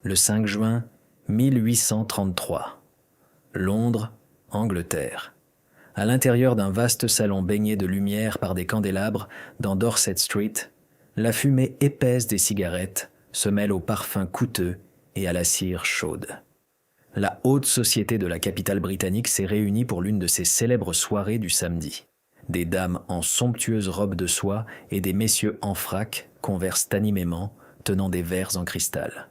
Le 5 juin 1833. Londres, Angleterre. À l'intérieur d'un vaste salon baigné de lumière par des candélabres dans Dorset Street, la fumée épaisse des cigarettes se mêle au parfum coûteux et à la cire chaude. La haute société de la capitale britannique s'est réunie pour l'une de ces célèbres soirées du samedi. Des dames en somptueuses robes de soie et des messieurs en frac conversent animément, tenant des verres en cristal.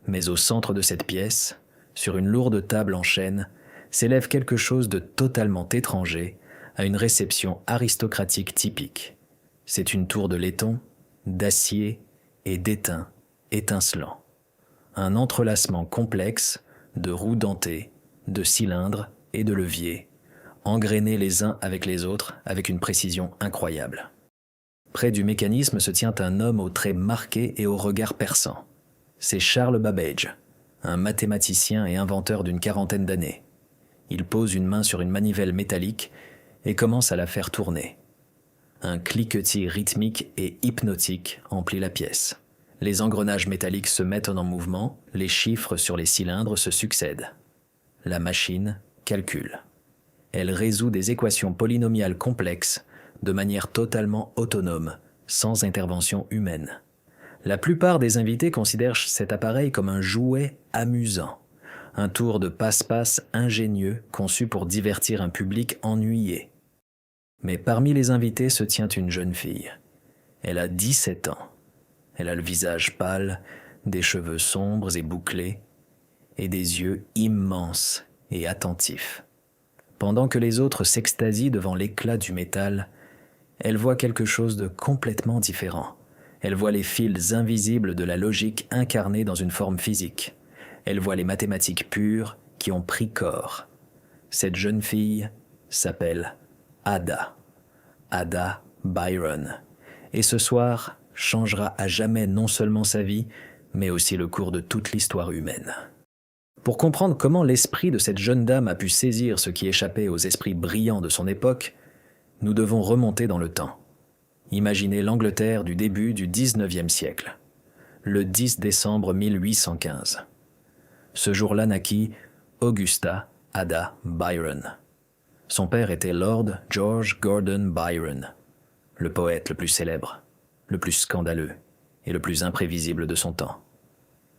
Mais au centre de cette pièce, sur une lourde table en chêne, s'élève quelque chose de totalement étranger à une réception aristocratique typique. C'est une tour de laiton, d'acier et d'étain étincelant. Un entrelacement complexe de roues dentées, de cylindres et de leviers, engrainés les uns avec les autres avec une précision incroyable. Près du mécanisme se tient un homme aux traits marqués et au regard perçant. C'est Charles Babbage, un mathématicien et inventeur d'une quarantaine d'années. Il pose une main sur une manivelle métallique et commence à la faire tourner. Un cliquetis rythmique et hypnotique emplit la pièce. Les engrenages métalliques se mettent en mouvement, les chiffres sur les cylindres se succèdent. La machine calcule. Elle résout des équations polynomiales complexes de manière totalement autonome, sans intervention humaine. La plupart des invités considèrent cet appareil comme un jouet amusant, un tour de passe-passe ingénieux conçu pour divertir un public ennuyé. Mais parmi les invités se tient une jeune fille. Elle a 17 ans. Elle a le visage pâle, des cheveux sombres et bouclés, et des yeux immenses et attentifs. Pendant que les autres s'extasient devant l'éclat du métal, elle voit quelque chose de complètement différent. Elle voit les fils invisibles de la logique incarnés dans une forme physique. Elle voit les mathématiques pures qui ont pris corps. Cette jeune fille s'appelle Ada. Ada Byron. Et ce soir changera à jamais non seulement sa vie, mais aussi le cours de toute l'histoire humaine. Pour comprendre comment l'esprit de cette jeune dame a pu saisir ce qui échappait aux esprits brillants de son époque, nous devons remonter dans le temps. Imaginez l'Angleterre du début du XIXe siècle, le 10 décembre 1815. Ce jour-là naquit Augusta Ada Byron. Son père était Lord George Gordon Byron, le poète le plus célèbre, le plus scandaleux et le plus imprévisible de son temps.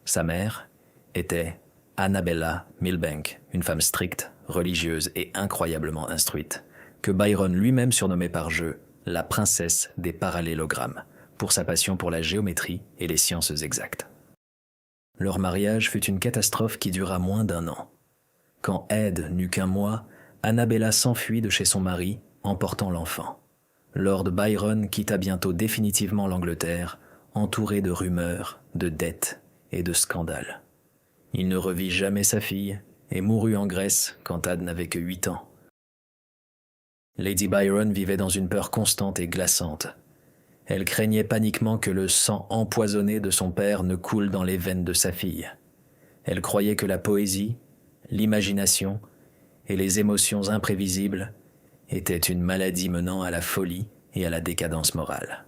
Sa mère était Annabella Milbank, une femme stricte, religieuse et incroyablement instruite, que Byron lui-même surnommait par jeu la princesse des parallélogrammes, pour sa passion pour la géométrie et les sciences exactes. Leur mariage fut une catastrophe qui dura moins d'1 an. Quand Ed n'eut qu'1 mois, Annabella s'enfuit de chez son mari, emportant l'enfant. Lord Byron quitta bientôt définitivement l'Angleterre, entouré de rumeurs, de dettes et de scandales. Il ne revit jamais sa fille et mourut en Grèce quand Ad n'avait que 8 ans. Lady Byron vivait dans une peur constante et glaçante. Elle craignait paniquement que le sang empoisonné de son père ne coule dans les veines de sa fille. Elle croyait que la poésie, l'imagination et les émotions imprévisibles étaient une maladie menant à la folie et à la décadence morale.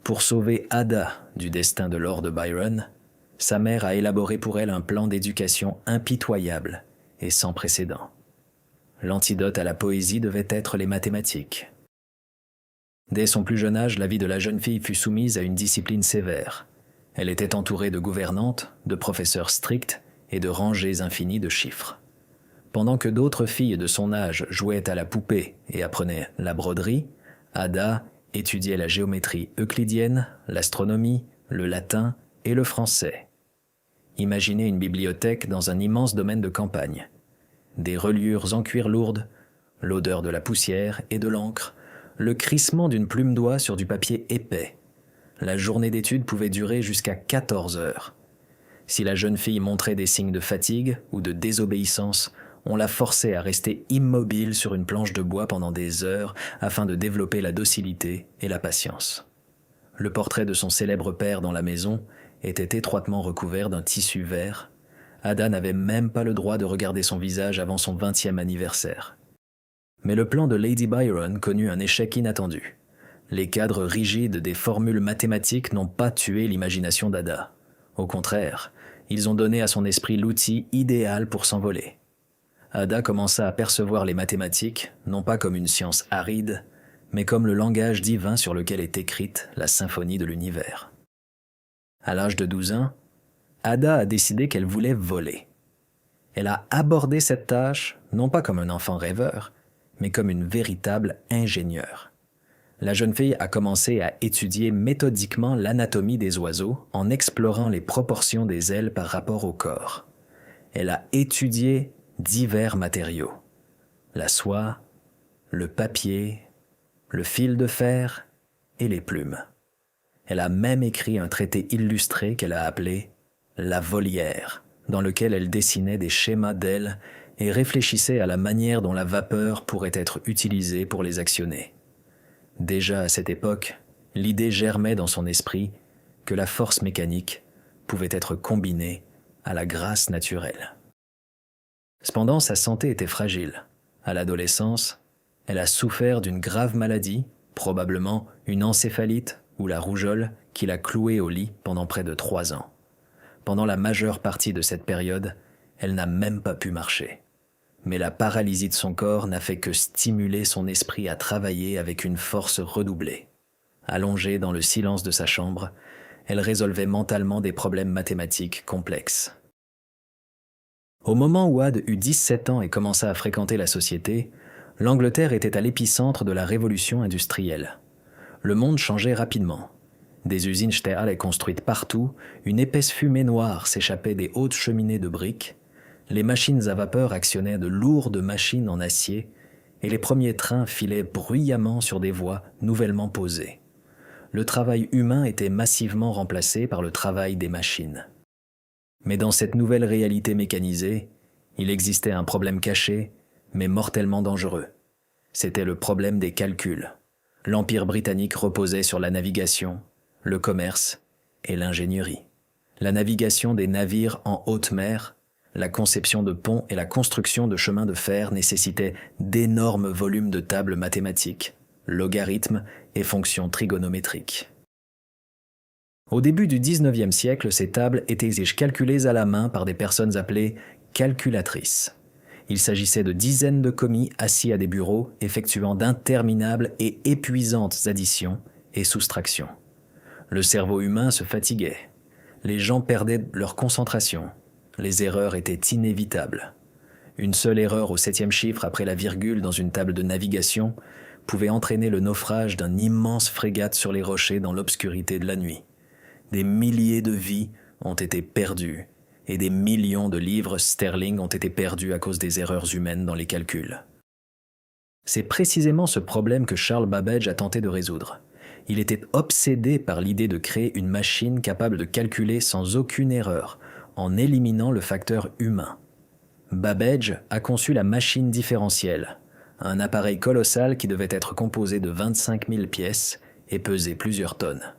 Pour sauver Ada du destin de Lord Byron, sa mère a élaboré pour elle un plan d'éducation impitoyable et sans précédent. L'antidote à la poésie devait être les mathématiques. Dès son plus jeune âge, la vie de la jeune fille fut soumise à une discipline sévère. Elle était entourée de gouvernantes, de professeurs stricts et de rangées infinies de chiffres. Pendant que d'autres filles de son âge jouaient à la poupée et apprenaient la broderie, Ada étudiait la géométrie euclidienne, l'astronomie, le latin et le français. Imaginez une bibliothèque dans un immense domaine de campagne. Des reliures en cuir lourdes, l'odeur de la poussière et de l'encre, le crissement d'une plume d'oie sur du papier épais. La journée d'études pouvait durer jusqu'à 14 heures. Si la jeune fille montrait des signes de fatigue ou de désobéissance, on la forçait à rester immobile sur une planche de bois pendant des heures afin de développer la docilité et la patience. Le portrait de son célèbre père dans la maison était étroitement recouvert d'un tissu vert. Ada n'avait même pas le droit de regarder son visage avant son 20e anniversaire. Mais le plan de Lady Byron connut un échec inattendu. Les cadres rigides des formules mathématiques n'ont pas tué l'imagination d'Ada. Au contraire, Ils ont donné à son esprit l'outil idéal pour s'envoler. Ada commença à percevoir les mathématiques, non pas comme une science aride, mais comme le langage divin sur lequel est écrite la symphonie de l'univers. À l'âge de 12 ans, Ada a décidé qu'elle voulait voler. Elle a abordé cette tâche, non pas comme un enfant rêveur, mais comme une véritable ingénieure. La jeune fille a commencé à étudier méthodiquement l'anatomie des oiseaux en explorant les proportions des ailes par rapport au corps. Elle a étudié divers matériaux, la soie, le papier, le fil de fer et les plumes. Elle a même écrit un traité illustré qu'elle a appelé « La volière », dans lequel elle dessinait des schémas d'ailes et réfléchissait à la manière dont la vapeur pourrait être utilisée pour les actionner. Déjà à cette époque, l'idée germait dans son esprit que la force mécanique pouvait être combinée à la grâce naturelle. Cependant, sa santé était fragile. À l'adolescence, elle a souffert d'une grave maladie, probablement une encéphalite ou la rougeole, qui l'a clouée au lit pendant près de 3 ans. Pendant la majeure partie de cette période, elle n'a même pas pu marcher. Mais la paralysie de son corps n'a fait que stimuler son esprit à travailler avec une force redoublée. Allongée dans le silence de sa chambre, elle résolvait mentalement des problèmes mathématiques complexes. Au moment où Ad eut 17 ans et commença à fréquenter la société, l'Angleterre était à l'épicentre de la révolution industrielle. Le monde changeait rapidement. Des usines Stahl construites partout, une épaisse fumée noire s'échappait des hautes cheminées de briques, les machines à vapeur actionnaient de lourdes machines en acier et les premiers trains filaient bruyamment sur des voies nouvellement posées. Le travail humain était massivement remplacé par le travail des machines. Mais dans cette nouvelle réalité mécanisée, il existait un problème caché, mais mortellement dangereux. C'était le problème des calculs. L'Empire britannique reposait sur la navigation, le commerce et l'ingénierie. La navigation des navires en haute mer, la conception de ponts et la construction de chemins de fer nécessitaient d'énormes volumes de tables mathématiques, logarithmes et fonctions trigonométriques. Au début du XIXe siècle, ces tables étaient calculées à la main par des personnes appelées calculatrices. Il s'agissait de dizaines de commis assis à des bureaux effectuant d'interminables et épuisantes additions et soustractions. Le cerveau humain se fatiguait. Les gens perdaient leur concentration. Les erreurs étaient inévitables. Une seule erreur au 7e chiffre après la virgule dans une table de navigation pouvait entraîner le naufrage d'un immense frégate sur les rochers dans l'obscurité de la nuit. Des milliers de vies ont été perdues et des millions de livres sterling ont été perdus à cause des erreurs humaines dans les calculs. C'est précisément ce problème que Charles Babbage a tenté de résoudre. Il était obsédé par l'idée de créer une machine capable de calculer sans aucune erreur, en éliminant le facteur humain. Babbage a conçu la machine différentielle, un appareil colossal qui devait être composé de 25 000 pièces et peser plusieurs tonnes.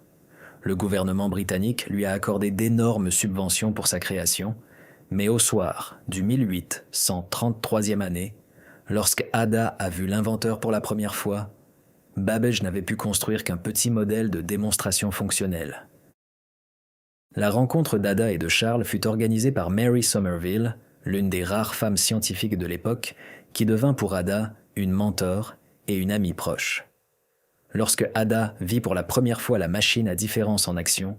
Le gouvernement britannique lui a accordé d'énormes subventions pour sa création, mais au soir du 1833e année, lorsque Ada a vu l'inventeur pour la première fois, Babbage n'avait pu construire qu'un petit modèle de démonstration fonctionnelle. La rencontre d'Ada et de Charles fut organisée par Mary Somerville, l'une des rares femmes scientifiques de l'époque, qui devint pour Ada une mentor et une amie proche. Lorsque Ada vit pour la première fois la machine à différence en action,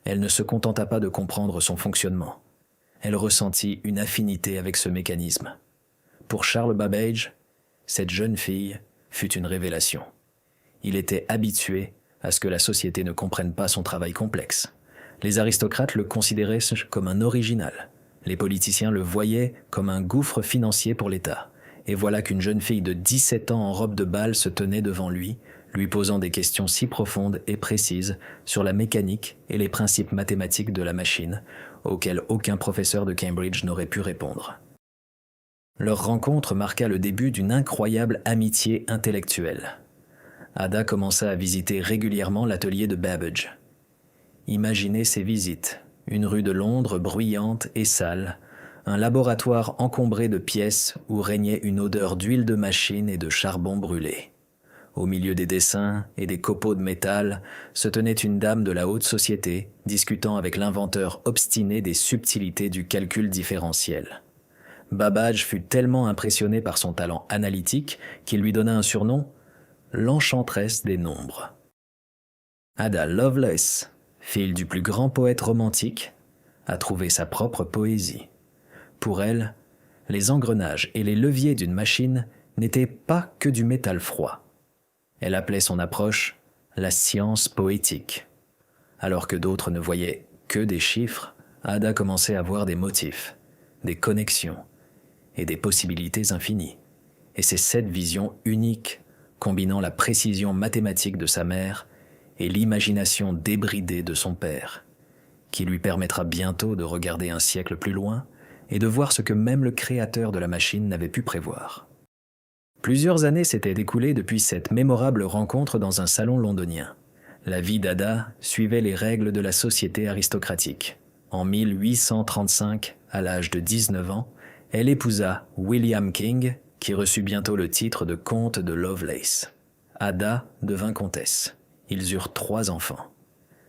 elle ne se contenta pas de comprendre son fonctionnement. Elle ressentit une affinité avec ce mécanisme. Pour Charles Babbage, cette jeune fille fut une révélation. Il était habitué à ce que la société ne comprenne pas son travail complexe. Les aristocrates le considéraient comme un original. Les politiciens le voyaient comme un gouffre financier pour l'État. Et voilà qu'une jeune fille de 17 ans en robe de bal se tenait devant lui posant des questions si profondes et précises sur la mécanique et les principes mathématiques de la machine, auxquels aucun professeur de Cambridge n'aurait pu répondre. Leur rencontre marqua le début d'une incroyable amitié intellectuelle. Ada commença à visiter régulièrement l'atelier de Babbage. Imaginez ces visites, une rue de Londres bruyante et sale, un laboratoire encombré de pièces où régnait une odeur d'huile de machine et de charbon brûlé. Au milieu des dessins et des copeaux de métal se tenait une dame de la haute société discutant avec l'inventeur obstiné des subtilités du calcul différentiel. Babbage fut tellement impressionné par son talent analytique qu'il lui donna un surnom, l'enchanteresse des nombres. Ada Lovelace, fille du plus grand poète romantique, a trouvé sa propre poésie. Pour elle, les engrenages et les leviers d'une machine n'étaient pas que du métal froid. Elle appelait son approche la science poétique. Alors que d'autres ne voyaient que des chiffres, Ada commençait à voir des motifs, des connexions et des possibilités infinies. Et c'est cette vision unique, combinant la précision mathématique de sa mère et l'imagination débridée de son père, qui lui permettra bientôt de regarder un siècle plus loin et de voir ce que même le créateur de la machine n'avait pu prévoir. Plusieurs années s'étaient écoulées depuis cette mémorable rencontre dans un salon londonien. La vie d'Ada suivait les règles de la société aristocratique. En 1835, à l'âge de 19 ans, elle épousa William King, qui reçut bientôt le titre de comte de Lovelace. Ada devint comtesse. Ils eurent 3 enfants.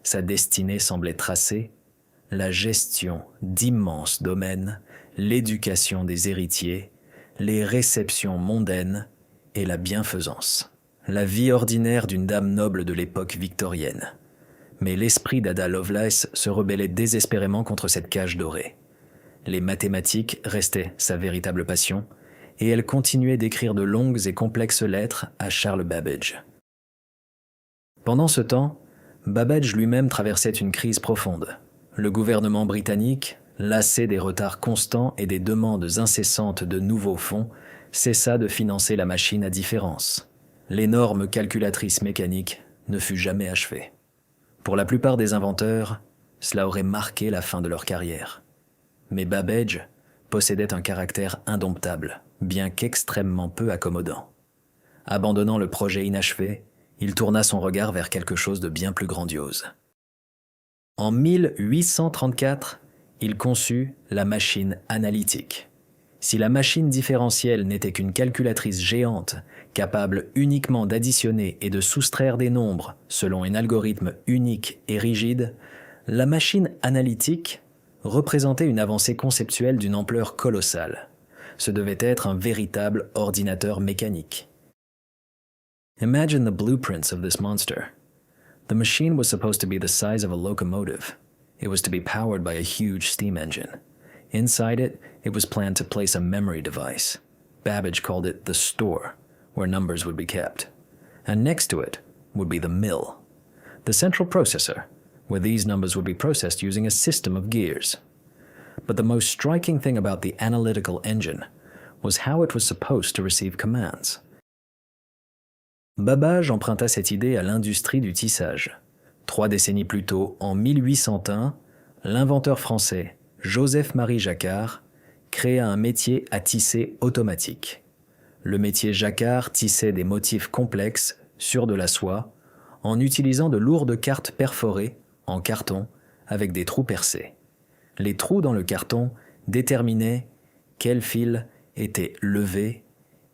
Sa destinée semblait tracée, la gestion d'immenses domaines, l'éducation des héritiers, les réceptions mondaines et la bienfaisance. La vie ordinaire d'une dame noble de l'époque victorienne. Mais l'esprit d'Ada Lovelace se rebellait désespérément contre cette cage dorée. Les mathématiques restaient sa véritable passion, et elle continuait d'écrire de longues et complexes lettres à Charles Babbage. Pendant ce temps, Babbage lui-même traversait une crise profonde. Le gouvernement britannique, lassé des retards constants et des demandes incessantes de nouveaux fonds, cessa de financer la machine à différence. L'énorme calculatrice mécanique ne fut jamais achevée. Pour la plupart des inventeurs, cela aurait marqué la fin de leur carrière. Mais Babbage possédait un caractère indomptable, bien qu'extrêmement peu accommodant. Abandonnant le projet inachevé, il tourna son regard vers quelque chose de bien plus grandiose. En 1834, il conçut la machine analytique. Si la machine différentielle n'était qu'une calculatrice géante, capable uniquement d'additionner et de soustraire des nombres selon un algorithme unique et rigide, la machine analytique représentait une avancée conceptuelle d'une ampleur colossale. Ce devait être un véritable ordinateur mécanique. Imagine the blueprints of this monster. The machine was supposed to be the size of a locomotive. It was to be powered by a huge steam engine. Inside it, it was planned to place a memory device. Babbage called it the store, where numbers would be kept. And next to it would be the mill, the central processor, where these numbers would be processed using a system of gears. But the most striking thing about the analytical engine was how it was supposed to receive commands. Babbage emprunta cette idée à l'industrie du tissage. 3 décennies plus tôt, en 1801, l'inventeur français Joseph-Marie Jacquard créa un métier à tisser automatique. Le métier Jacquard tissait des motifs complexes sur de la soie en utilisant de lourdes cartes perforées en carton avec des trous percés. Les trous dans le carton déterminaient quels fils étaient levés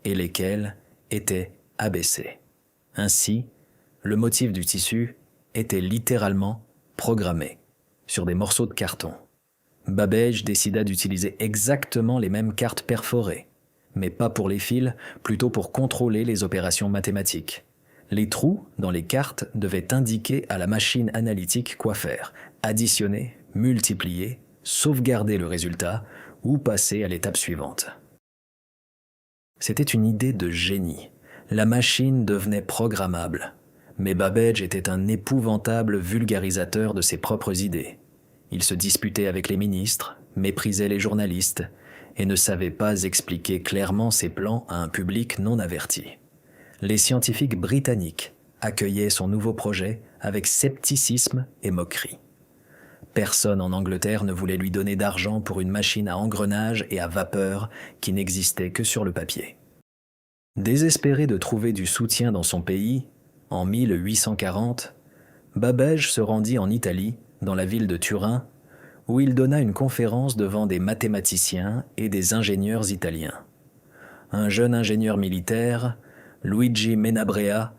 et lesquels étaient abaissés. Ainsi, le motif du tissu était littéralement programmé sur des morceaux de carton. Babbage décida d'utiliser exactement les mêmes cartes perforées, mais pas pour les fils, plutôt pour contrôler les opérations mathématiques. Les trous dans les cartes devaient indiquer à la machine analytique quoi faire, additionner, multiplier, sauvegarder le résultat ou passer à l'étape suivante. C'était une idée de génie. La machine devenait programmable, mais Babbage était un épouvantable vulgarisateur de ses propres idées. Il se disputait avec les ministres, méprisait les journalistes et ne savait pas expliquer clairement ses plans à un public non averti. Les scientifiques britanniques accueillaient son nouveau projet avec scepticisme et moquerie. Personne en Angleterre ne voulait lui donner d'argent pour une machine à engrenages et à vapeur qui n'existait que sur le papier. Désespéré de trouver du soutien dans son pays, en 1840, Babbage se rendit en Italie, dans la ville de Turin, où il donna une conférence devant des mathématiciens et des ingénieurs italiens. Un jeune ingénieur militaire, Luigi Menabrea,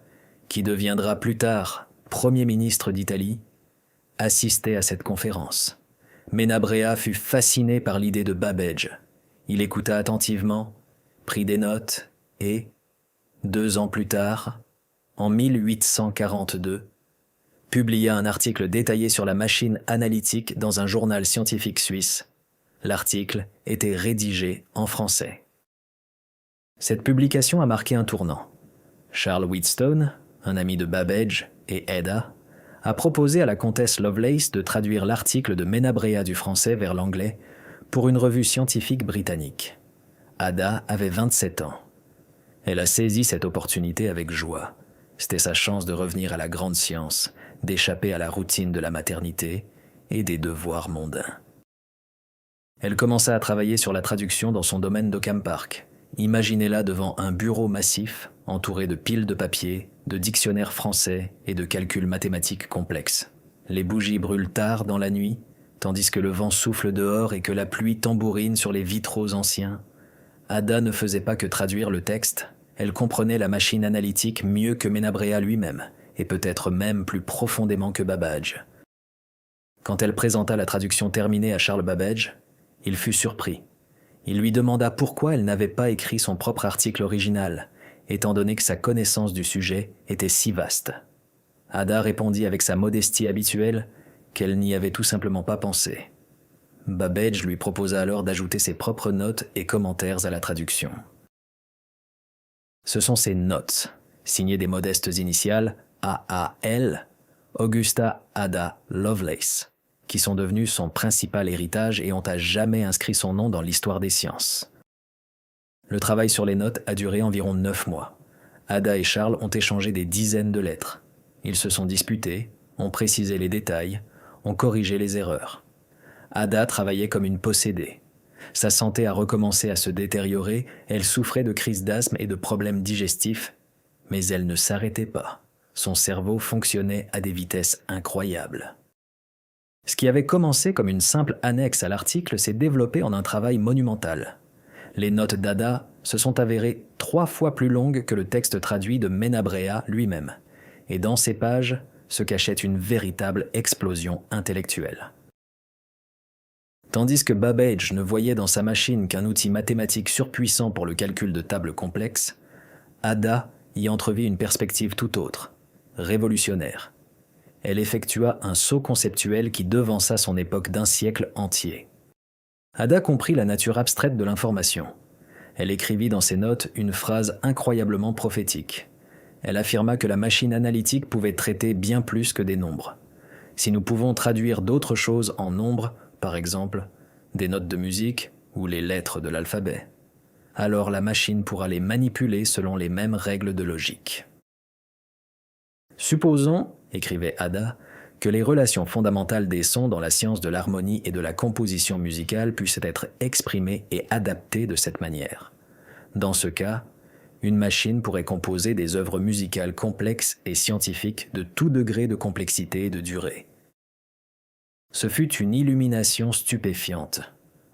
qui deviendra plus tard Premier ministre d'Italie, assistait à cette conférence. Menabrea fut fasciné par l'idée de Babbage. Il écouta attentivement, prit des notes et, 2 ans plus tard, en 1842, publia un article détaillé sur la machine analytique dans un journal scientifique suisse. L'article était rédigé en français. Cette publication a marqué un tournant. Charles Wheatstone, un ami de Babbage et Ada, a proposé à la comtesse Lovelace de traduire l'article de Menabrea du français vers l'anglais pour une revue scientifique britannique. Ada avait 27 ans. Elle a saisi cette opportunité avec joie. C'était sa chance de revenir à la grande science, d'échapper à la routine de la maternité et des devoirs mondains. Elle commença à travailler sur la traduction dans son domaine d'Occam Park. Imaginez-la devant un bureau massif, entouré de piles de papier, de dictionnaires français et de calculs mathématiques complexes. Les bougies brûlent tard dans la nuit, tandis que le vent souffle dehors et que la pluie tambourine sur les vitraux anciens. Ada ne faisait pas que traduire le texte, elle comprenait la machine analytique mieux que Menabrea lui-même, et peut-être même plus profondément que Babbage. Quand elle présenta la traduction terminée à Charles Babbage, il fut surpris. Il lui demanda pourquoi elle n'avait pas écrit son propre article original, étant donné que sa connaissance du sujet était si vaste. Ada répondit avec sa modestie habituelle qu'elle n'y avait tout simplement pas pensé. Babbage lui proposa alors d'ajouter ses propres notes et commentaires à la traduction. Ce sont ces notes, signées des modestes initiales AAL, Augusta Ada Lovelace, qui sont devenues son principal héritage et ont à jamais inscrit son nom dans l'histoire des sciences. Le travail sur les notes a duré environ 9 mois. Ada et Charles ont échangé des dizaines de lettres. Ils se sont disputés, ont précisé les détails, ont corrigé les erreurs. Ada travaillait comme une possédée. Sa santé a recommencé à se détériorer, elle souffrait de crises d'asthme et de problèmes digestifs, mais elle ne s'arrêtait pas. Son cerveau fonctionnait à des vitesses incroyables. Ce qui avait commencé comme une simple annexe à l'article s'est développé en un travail monumental. Les notes d'Ada se sont avérées 3 fois plus longues que le texte traduit de Menabrea lui-même, et dans ces pages se cachait une véritable explosion intellectuelle. Tandis que Babbage ne voyait dans sa machine qu'un outil mathématique surpuissant pour le calcul de tables complexes, Ada y entrevit une perspective tout autre, révolutionnaire. Elle effectua un saut conceptuel qui devança son époque d'un siècle entier. Ada comprit la nature abstraite de l'information. Elle écrivit dans ses notes une phrase incroyablement prophétique. Elle affirma que la machine analytique pouvait traiter bien plus que des nombres. Si nous pouvons traduire d'autres choses en nombres, par exemple, des notes de musique ou les lettres de l'alphabet, alors la machine pourra les manipuler selon les mêmes règles de logique. Supposons, écrivait Ada, que les relations fondamentales des sons dans la science de l'harmonie et de la composition musicale puissent être exprimées et adaptées de cette manière. Dans ce cas, une machine pourrait composer des œuvres musicales complexes et scientifiques de tout degré de complexité et de durée. Ce fut une illumination stupéfiante.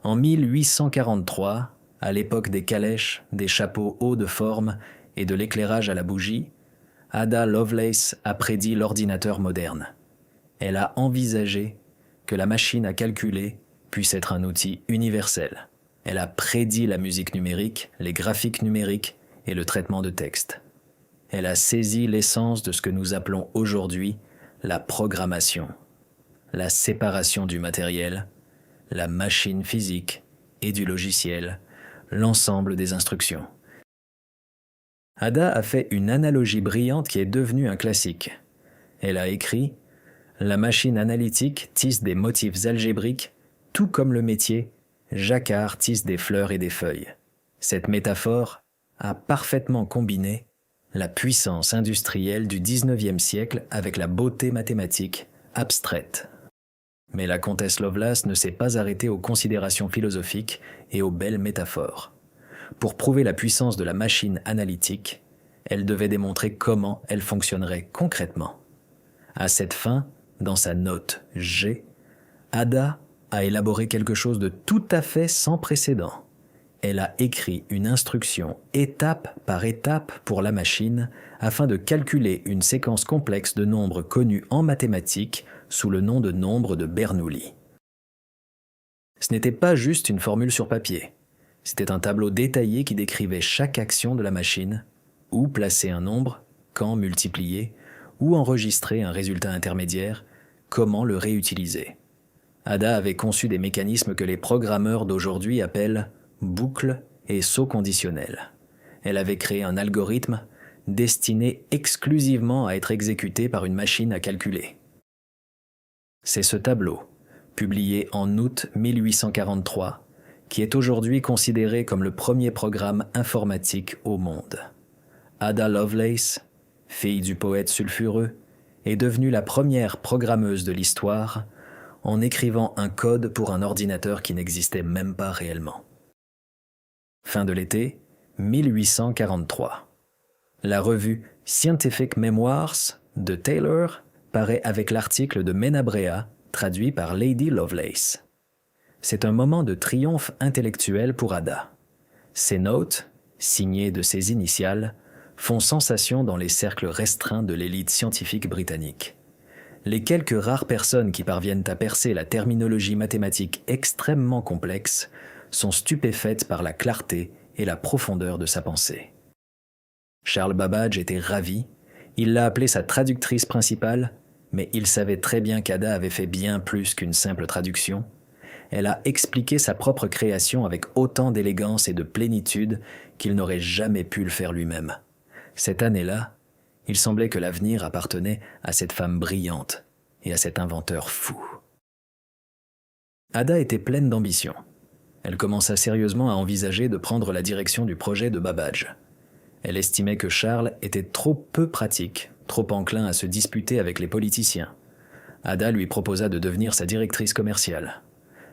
En 1843, à l'époque des calèches, des chapeaux hauts de forme et de l'éclairage à la bougie, Ada Lovelace a prédit l'ordinateur moderne. Elle a envisagé que la machine à calculer puisse être un outil universel. Elle a prédit la musique numérique, les graphiques numériques et le traitement de texte. Elle a saisi l'essence de ce que nous appelons aujourd'hui la programmation, la séparation du matériel, la machine physique et du logiciel, l'ensemble des instructions. Ada a fait une analogie brillante qui est devenue un classique. Elle a écrit « La machine analytique tisse des motifs algébriques, tout comme le métier, Jacquard tisse des fleurs et des feuilles. » Cette métaphore a parfaitement combiné la puissance industrielle du XIXe siècle avec la beauté mathématique abstraite. Mais la comtesse Lovelace ne s'est pas arrêtée aux considérations philosophiques et aux belles métaphores. Pour prouver la puissance de la machine analytique, elle devait démontrer comment elle fonctionnerait concrètement. À cette fin, dans sa note G, Ada a élaboré quelque chose de tout à fait sans précédent. elle a écrit une instruction étape par étape pour la machine afin de calculer une séquence complexe de nombres connus en mathématiques sous le nom de nombre de Bernoulli. Ce n'était pas juste une formule sur papier, c'était un tableau détaillé qui décrivait chaque action de la machine, où placer un nombre, quand multiplier, où enregistrer un résultat intermédiaire, comment le réutiliser. Ada avait conçu des mécanismes que les programmeurs d'aujourd'hui appellent boucles et sauts conditionnels. Elle avait créé un algorithme destiné exclusivement à être exécuté par une machine à calculer. C'est ce tableau, publié en août 1843, qui est aujourd'hui considéré comme le premier programme informatique au monde. Ada Lovelace, fille du poète sulfureux, est devenue la première programmeuse de l'histoire en écrivant un code pour un ordinateur qui n'existait même pas réellement. Fin de l'été, 1843. La revue Scientific Memoirs de Taylor paraît avec l'article de Menabrea, traduit par Lady Lovelace. C'est un moment de triomphe intellectuel pour Ada. Ses notes, signées de ses initiales, font sensation dans les cercles restreints de l'élite scientifique britannique. Les quelques rares personnes qui parviennent à percer la terminologie mathématique extrêmement complexe sont stupéfaites par la clarté et la profondeur de sa pensée. Charles Babbage était ravi, il l'a appelée sa traductrice principale, mais il savait très bien qu'Ada avait fait bien plus qu'une simple traduction. Elle a expliqué sa propre création avec autant d'élégance et de plénitude qu'il n'aurait jamais pu le faire lui-même. Cette année-là, il semblait que l'avenir appartenait à cette femme brillante et à cet inventeur fou. Ada était pleine d'ambition. Elle commença sérieusement à envisager de prendre la direction du projet de Babbage. Elle estimait que Charles était trop peu pratique, trop enclin à se disputer avec les politiciens. Ada lui proposa de devenir sa directrice commerciale.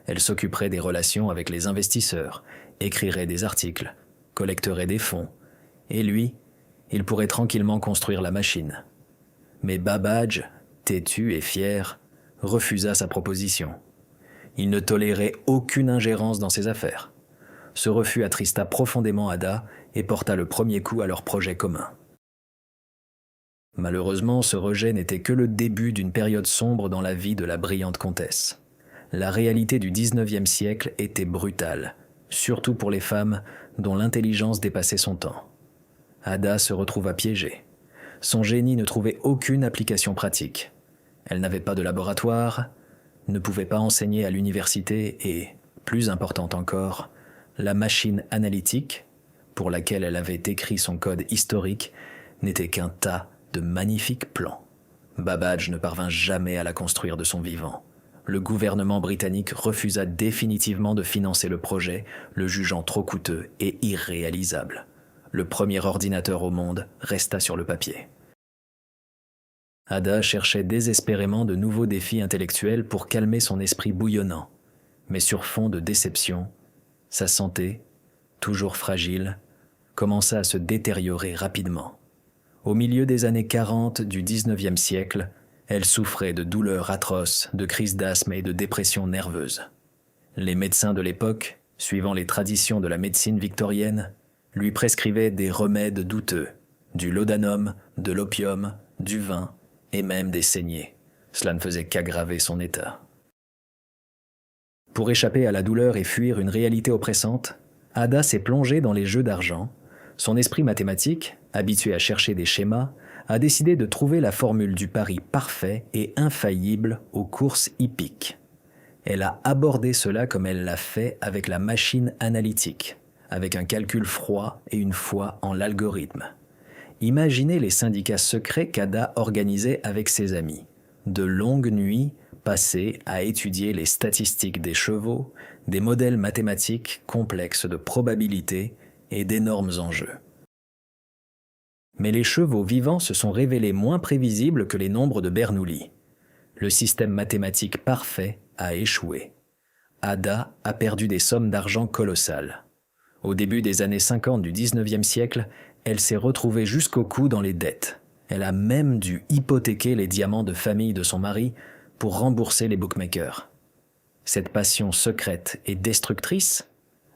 Elle s'occuperait des relations avec les investisseurs, écrirait des articles, collecterait des fonds, et lui, il pourrait tranquillement construire la machine. Mais Babbage, têtu et fier, refusa sa proposition. Il ne tolérait aucune ingérence dans ses affaires. Ce refus attrista profondément Ada et porta le premier coup à leur projet commun. Malheureusement, ce rejet n'était que le début d'une période sombre dans la vie de la brillante comtesse. La réalité du XIXe siècle était brutale, surtout pour les femmes dont l'intelligence dépassait son temps. Ada se retrouva piégée. Son génie ne trouvait aucune application pratique. Elle n'avait pas de laboratoire, ne pouvait pas enseigner à l'université et, plus importante encore, la machine analytique, pour laquelle elle avait écrit son code historique, n'était qu'un tas de magnifiques plans. Babbage ne parvint jamais à la construire de son vivant. Le gouvernement britannique refusa définitivement de financer le projet, le jugeant trop coûteux et irréalisable. Le premier ordinateur au monde resta sur le papier. Ada cherchait désespérément de nouveaux défis intellectuels pour calmer son esprit bouillonnant, mais sur fond de déception, sa santé, toujours fragile, commença à se détériorer rapidement. Au milieu des années 40 du XIXe siècle, elle souffrait de douleurs atroces, de crises d'asthme et de dépression nerveuse. Les médecins de l'époque, suivant les traditions de la médecine victorienne, lui prescrivaient des remèdes douteux, du laudanum, de l'opium, du vin et même des saignées. Cela ne faisait qu'aggraver son état. Pour échapper à la douleur et fuir une réalité oppressante, Ada s'est plongée dans les jeux d'argent. Son esprit mathématique, habitué à chercher des schémas, a décidé de trouver la formule du pari parfait et infaillible aux courses hippiques. Elle a abordé cela comme elle l'a fait avec la machine analytique, avec un calcul froid et une foi en l'algorithme. Imaginez les syndicats secrets qu'Ada organisait avec ses amis. De longues nuits passées à étudier les statistiques des chevaux, des modèles mathématiques complexes de probabilité et d'énormes enjeux. Mais les chevaux vivants se sont révélés moins prévisibles que les nombres de Bernoulli. Le système mathématique parfait a échoué. Ada a perdu des sommes d'argent colossales. Au début des années 50 du XIXe siècle, elle s'est retrouvée jusqu'au cou dans les dettes. Elle a même dû hypothéquer les diamants de famille de son mari pour rembourser les bookmakers. Cette passion secrète et destructrice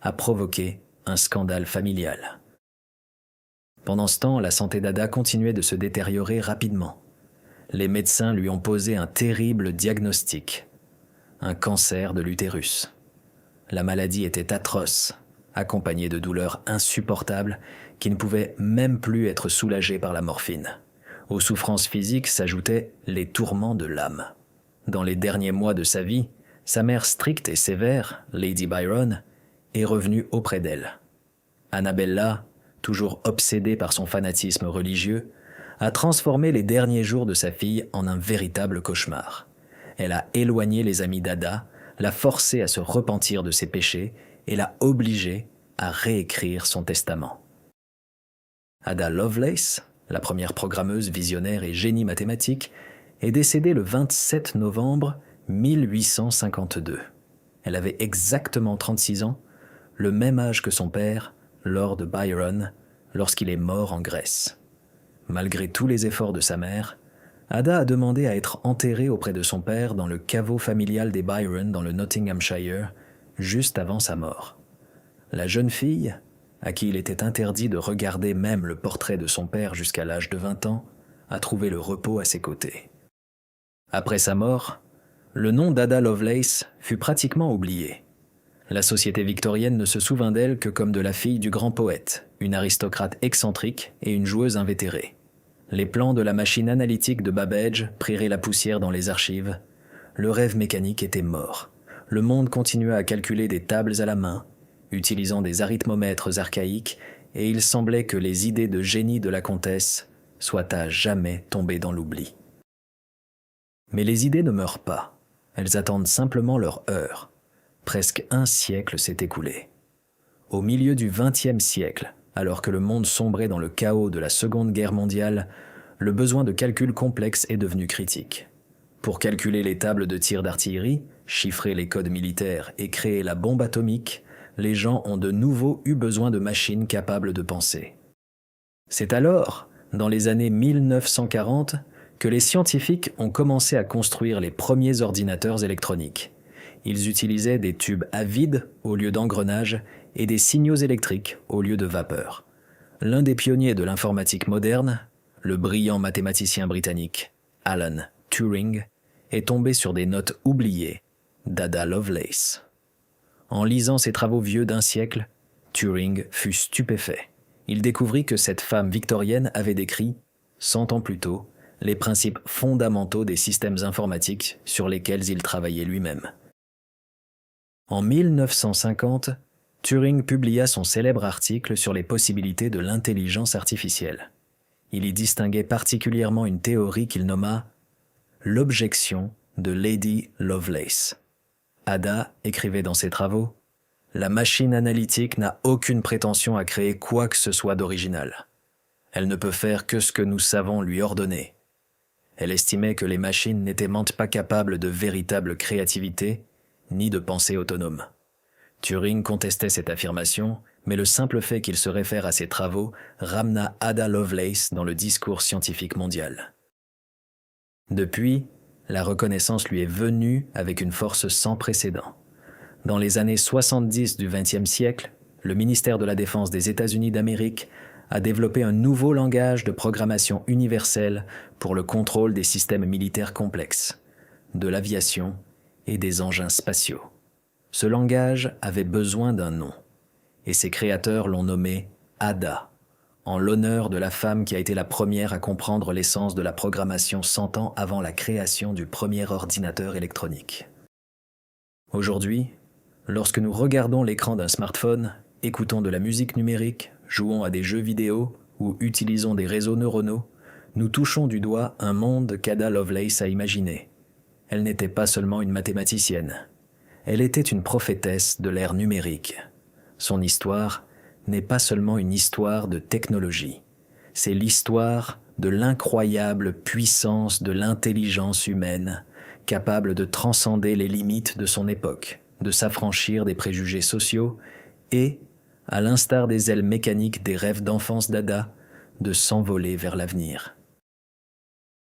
a provoqué un scandale familial. Pendant ce temps, la santé d'Ada continuait de se détériorer rapidement. Les médecins lui ont posé un terrible diagnostic, un cancer de l'utérus. La maladie était atroce, accompagnée de douleurs insupportables qui ne pouvaient même plus être soulagées par la morphine. Aux souffrances physiques s'ajoutaient les tourments de l'âme. Dans les derniers mois de sa vie, sa mère stricte et sévère, Lady Byron, est revenue auprès d'elle. Annabella, toujours obsédée par son fanatisme religieux, a transformé les derniers jours de sa fille en un véritable cauchemar. Elle a éloigné les amis d'Ada, l'a forcée à se repentir de ses péchés et l'a obligée à réécrire son testament. Ada Lovelace, la première programmeuse visionnaire et génie mathématique, est décédée le 27 novembre 1852. Elle avait exactement 36 ans, le même âge que son père, Lord Byron, lorsqu'il est mort en Grèce. Malgré tous les efforts de sa mère, Ada a demandé à être enterrée auprès de son père dans le caveau familial des Byron dans le Nottinghamshire, juste avant sa mort. La jeune fille, à qui il était interdit de regarder même le portrait de son père jusqu'à l'âge de 20 ans, a trouvé le repos à ses côtés. Après sa mort, le nom d'Ada Lovelace fut pratiquement oublié. La société victorienne ne se souvint d'elle que comme de la fille du grand poète, une aristocrate excentrique et une joueuse invétérée. Les plans de la machine analytique de Babbage prirent la poussière dans les archives. Le rêve mécanique était mort. Le monde continua à calculer des tables à la main, utilisant des arithmomètres archaïques, et il semblait que les idées de génie de la comtesse soient à jamais tombées dans l'oubli. Mais les idées ne meurent pas. Elles attendent simplement leur heure. Presque un siècle s'est écoulé. Au milieu du XXe siècle, alors que le monde sombrait dans le chaos de la Seconde Guerre mondiale, le besoin de calculs complexes est devenu critique. Pour calculer les tables de tir d'artillerie, chiffrer les codes militaires et créer la bombe atomique, les gens ont de nouveau eu besoin de machines capables de penser. C'est alors, dans les années 1940, que les scientifiques ont commencé à construire les premiers ordinateurs électroniques. Ils utilisaient des tubes à vide au lieu d'engrenages et des signaux électriques au lieu de vapeur. L'un des pionniers de l'informatique moderne, le brillant mathématicien britannique Alan Turing, est tombé sur des notes oubliées d'Ada Lovelace. En lisant ses travaux vieux d'un siècle, Turing fut stupéfait. Il découvrit que cette femme victorienne avait décrit, 100 ans plus tôt, les principes fondamentaux des systèmes informatiques sur lesquels il travaillait lui-même. En 1950, Turing publia son célèbre article sur les possibilités de l'intelligence artificielle. Il y distinguait particulièrement une théorie qu'il nomma « l'objection de Lady Lovelace ». Ada écrivait dans ses travaux « La machine analytique n'a aucune prétention à créer quoi que ce soit d'original. Elle ne peut faire que ce que nous savons lui ordonner. Elle estimait que les machines n'étaient même pas capables de véritable créativité, ni de pensée autonome. Turing contestait cette affirmation, mais le simple fait qu'il se réfère à ses travaux ramena Ada Lovelace dans le discours scientifique mondial. Depuis, la reconnaissance lui est venue avec une force sans précédent. Dans les années 70 du XXe siècle, le ministère de la Défense des États-Unis d'Amérique a développé un nouveau langage de programmation universelle pour le contrôle des systèmes militaires complexes, de l'aviation et des engins spatiaux. Ce langage avait besoin d'un nom, et ses créateurs l'ont nommé Ada, en l'honneur de la femme qui a été la première à comprendre l'essence de la programmation 100 ans avant la création du premier ordinateur électronique. Aujourd'hui, lorsque nous regardons l'écran d'un smartphone, écoutons de la musique numérique, jouons à des jeux vidéo ou utilisons des réseaux neuronaux, nous touchons du doigt un monde qu'Ada Lovelace a imaginé. Elle n'était pas seulement une mathématicienne. Elle était une prophétesse de l'ère numérique. Son histoire n'est pas seulement une histoire de technologie. C'est l'histoire de l'incroyable puissance de l'intelligence humaine, capable de transcender les limites de son époque, de s'affranchir des préjugés sociaux et, à l'instar des ailes mécaniques des rêves d'enfance d'Ada, de s'envoler vers l'avenir.